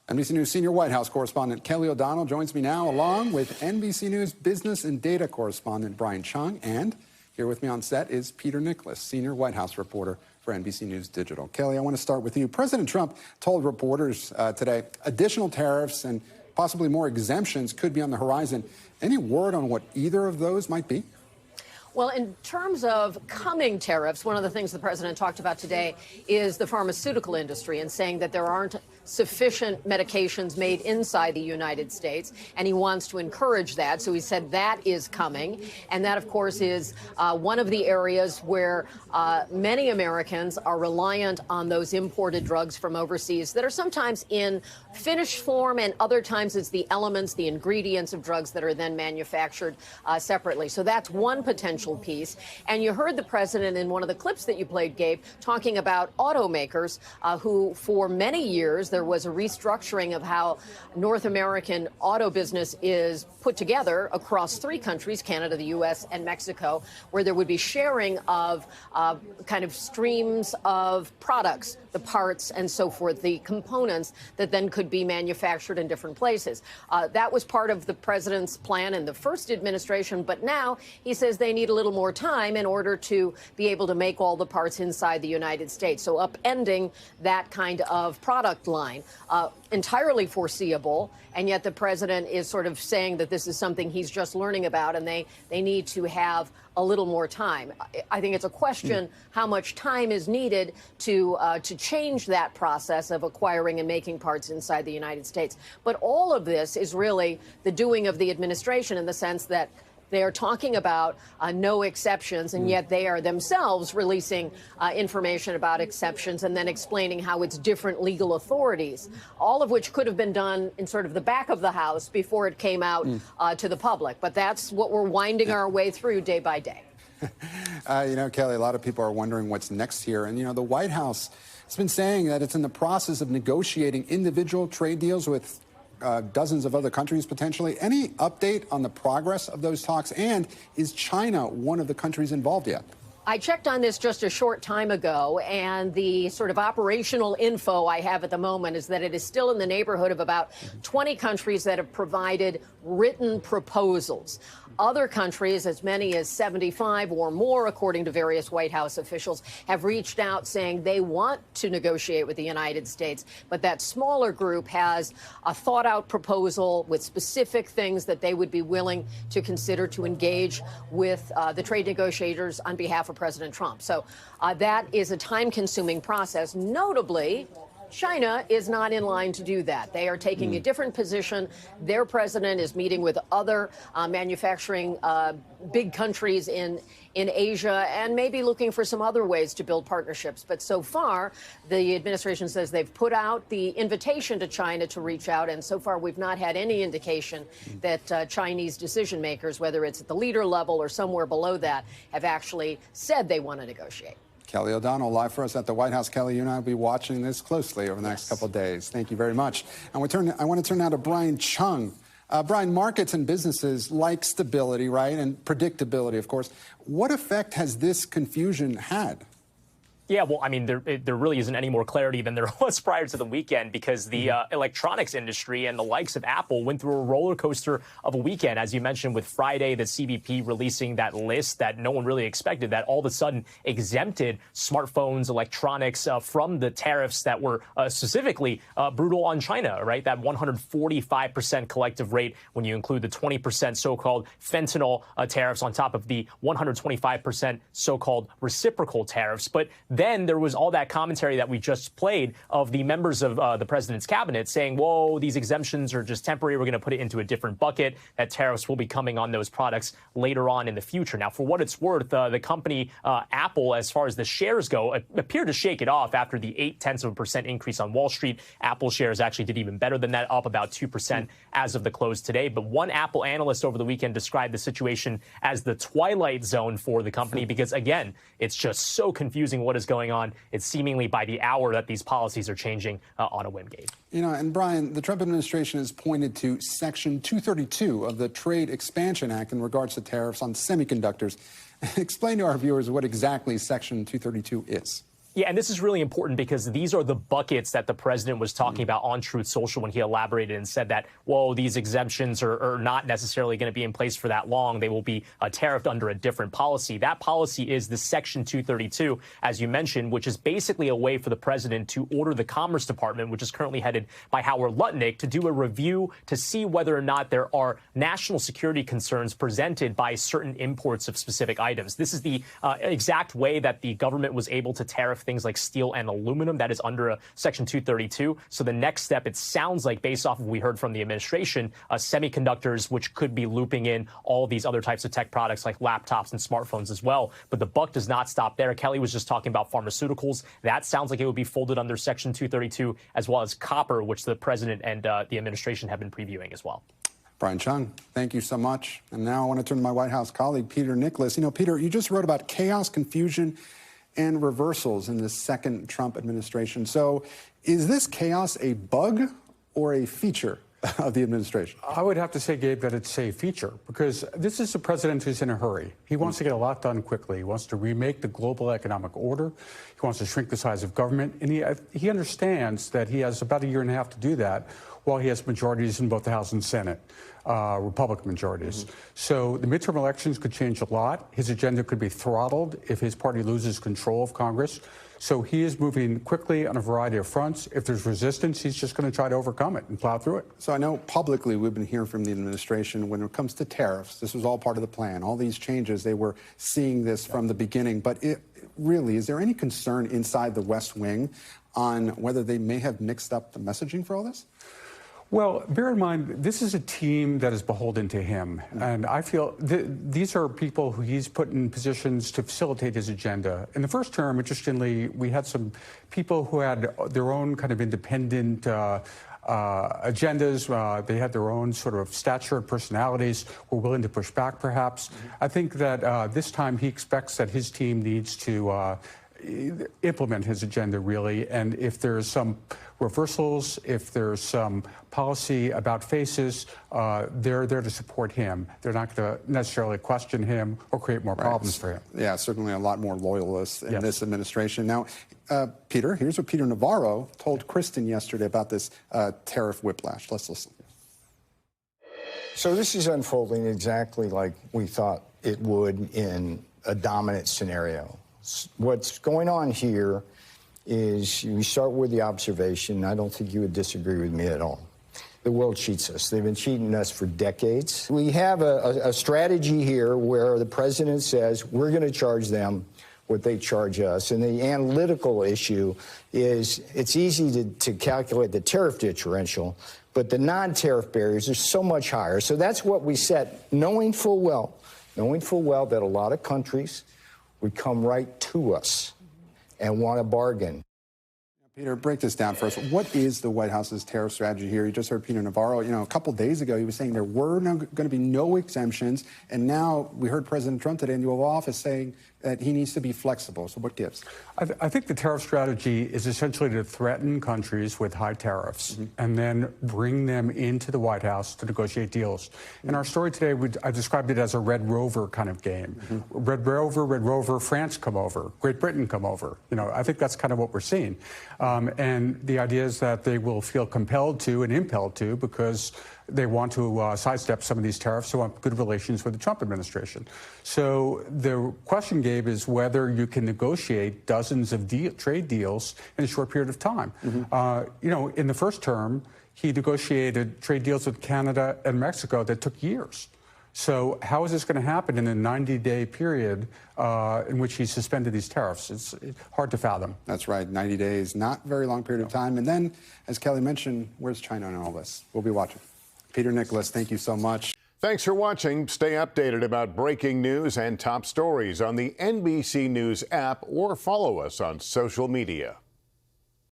NBC News senior White House correspondent Kelly O'Donnell joins me now, along with NBC News business and data correspondent Brian Cheung. And here with me on set is Peter Nicholas, senior White House reporter for NBC News Digital. Kelly, I want to start with you. President Trump told reporters today additional tariffs and possibly more exemptions could be on the horizon. Any word on what either of those might be? Well, in terms of coming tariffs, one of the things the president talked about today is the pharmaceutical industry and saying that there aren't sufficient medications made inside the United States, and he wants to encourage that. So he said that is coming. And that, of course, is one of the areas where many Americans are reliant on those imported drugs from overseas that are sometimes in finished form, and other times it's the elements, the ingredients of drugs that are then manufactured separately. So that's one potential piece. And you heard the president in one of the clips that you played, Gabe, talking about automakers who for many years there was a restructuring of how North American auto business is put together across three countries, Canada, the U.S., and Mexico, where there would be sharing of kind of streams of products, the parts and so forth, the components that then could be manufactured in different places. That was part of the president's plan in the first administration, but now he says they need a little more time in order to be able to make all the parts inside the United States. So upending that kind of product line, entirely foreseeable, and yet the president is sort of saying that this is something he's just learning about, and they need to have a little more time. I think it's a question how much time is needed to change that process of acquiring and making parts inside the United States. But all of this is really the doing of the administration, in the sense that they are talking about no exceptions, and yet they are themselves releasing information about exceptions and then explaining how it's different legal authorities, all of which could have been done in sort of the back of the house before it came out to the public. But that's what we're winding our way through day by day. Kelly, a lot of people are wondering what's next here. And, the White House has been saying that it's in the process of negotiating individual trade deals with dozens of other countries, potentially. Any update on the progress of those talks? And is China one of the countries involved yet? I checked on this just a short time ago, and the sort of operational info I have at the moment is that it is still in the neighborhood of about 20 countries that have provided written proposals. Other countries, as many as 75 or more, according to various White House officials, have reached out saying they want to negotiate with the United States. But that smaller group has a thought-out proposal with specific things that they would be willing to consider to engage with the trade negotiators on behalf of President Trump. So that is a time-consuming process. Notably, China is not in line to do that. They are taking a different position. Their president is meeting with other manufacturing big countries in Asia, and maybe looking for some other ways to build partnerships. But so far, the administration says they've put out the invitation to China to reach out, and so far we've not had any indication that Chinese decision makers, whether it's at the leader level or somewhere below that, have actually said they want to negotiate. Kelly O'Donnell, live for us at the White House. Kelly, you and I will be watching this closely over the next couple of days. Thank you very much. And I want to turn now to Brian Cheung. Brian, markets and businesses like stability, right, and predictability, of course. What effect has this confusion had? Yeah, well, I mean, there really isn't any more clarity than there was prior to the weekend, because the electronics industry and the likes of Apple went through a roller coaster of a weekend, as you mentioned, with Friday, the CBP releasing that list that no one really expected, that all of a sudden exempted smartphones, electronics from the tariffs that were specifically brutal on China, right? That 145% collective rate when you include the 20% so-called fentanyl tariffs on top of the 125% so-called reciprocal tariffs. But then there was all that commentary that we just played of the members of the president's cabinet saying, whoa, these exemptions are just temporary. We're going to put it into a different bucket, that tariffs will be coming on those products later on in the future. Now, for what it's worth, the company Apple, as far as the shares go, appeared to shake it off after the 0.8% increase on Wall Street. Apple shares actually did even better than that, up about 2% as of the close today. But one Apple analyst over the weekend described the situation as the twilight zone for the company because, again, it's just so confusing what is going on. It's seemingly by the hour that these policies are changing on a whim, Gabe. And Brian, the Trump administration has pointed to Section 232 of the Trade Expansion Act in regards to tariffs on semiconductors. Explain to our viewers what exactly Section 232 is. Yeah, and this is really important because these are the buckets that the president was talking about on Truth Social when he elaborated and said that, whoa, these exemptions are not necessarily going to be in place for that long. They will be tariffed under a different policy. That policy is the Section 232, as you mentioned, which is basically a way for the president to order the Commerce Department, which is currently headed by Howard Lutnick, to do a review to see whether or not there are national security concerns presented by certain imports of specific items. This is the exact way that the government was able to tariff things like steel and aluminum. That is under a Section 232. So the next step, it sounds like, based off of what we heard from the administration, semiconductors, which could be looping in all these other types of tech products like laptops and smartphones as well. But the buck does not stop there. Kelly was just talking about pharmaceuticals. That sounds like it would be folded under Section 232, as well as copper, which the president and the administration have been previewing as well. Brian Cheung, thank you so much. And now I want to turn to my White House colleague, Peter Nicholas. You know, Peter, you just wrote about chaos, confusion, and reversals in the second Trump administration. So is this chaos a bug or a feature of the administration? I would have to say, Gabe, that it's a feature, because this is a president who's in a hurry. He wants to get a lot done quickly. He wants to remake the global economic order. He wants to shrink the size of government. And he understands that he has about a year and a half to do that while he has majorities in both the House and Senate, Republican majorities. So the midterm elections could change a lot. His agenda could be throttled if his party loses control of Congress. So he is moving quickly on a variety of fronts. If there's resistance, he's just going to try to overcome it and plow through it. So I know publicly we've been hearing from the administration when it comes to tariffs. This was all part of the plan. All these changes, they were seeing this from the beginning. But really, is there any concern inside the West Wing on whether they may have mixed up the messaging for all this? Well, bear in mind, this is a team that is beholden to him. And I feel these are people who he's put in positions to facilitate his agenda. In the first term, interestingly, we had some people who had their own kind of independent agendas. They had their own sort of stature and personalities, were willing to push back, perhaps. I think that this time he expects that his team needs to implement his agenda, really. And if there's some reversals, if there's some policy about faces, they're there to support him. They're not going to necessarily question him or create more problems for him. Yeah, certainly a lot more loyalists in this administration. Now, Peter, here's what Peter Navarro told Kristen yesterday about this tariff whiplash. Let's listen. So this is unfolding exactly like we thought it would in a dominant scenario. What's going on here is we start with the observation. I don't think you would disagree with me at all. The world cheats us. They've been cheating us for decades. We have a strategy here where the president says we're going to charge them what they charge us. And the analytical issue is it's easy to calculate the tariff differential, but the non-tariff barriers are so much higher. So that's what we set, knowing full well that a lot of countries would come right to us and want a bargain. Peter, break this down for us. What is the White House's tariff strategy here? You just heard Peter Navarro. You know, a couple days ago, he was saying there were going to be no exemptions. And now we heard President Trump today in the Oval Office saying that he needs to be flexible. So what gives? I think the tariff strategy is essentially to threaten countries with high tariffs and then bring them into the White House to negotiate deals. In our story today, I described it as a Red Rover kind of game. Red Rover, France come over, Great Britain come over. You know, I think that's kind of what we're seeing. And the idea is that they will feel compelled to and impelled to because they want to sidestep some of these tariffs. They want good relations with the Trump administration. So the question, Gabe, is whether you can negotiate dozens of trade deals in a short period of time. You know, in the first term, he negotiated trade deals with Canada and Mexico that took years. So how is this going to happen in a 90-day period in which he suspended these tariffs? It's hard to fathom. That's right, 90 days, not a very long period of time. And then, as Kelly mentioned, where's China in all this? We'll be watching. Peter Nicholas, thank you so much. Thanks for watching. Stay updated about breaking news and top stories on the NBC News app or follow us on social media.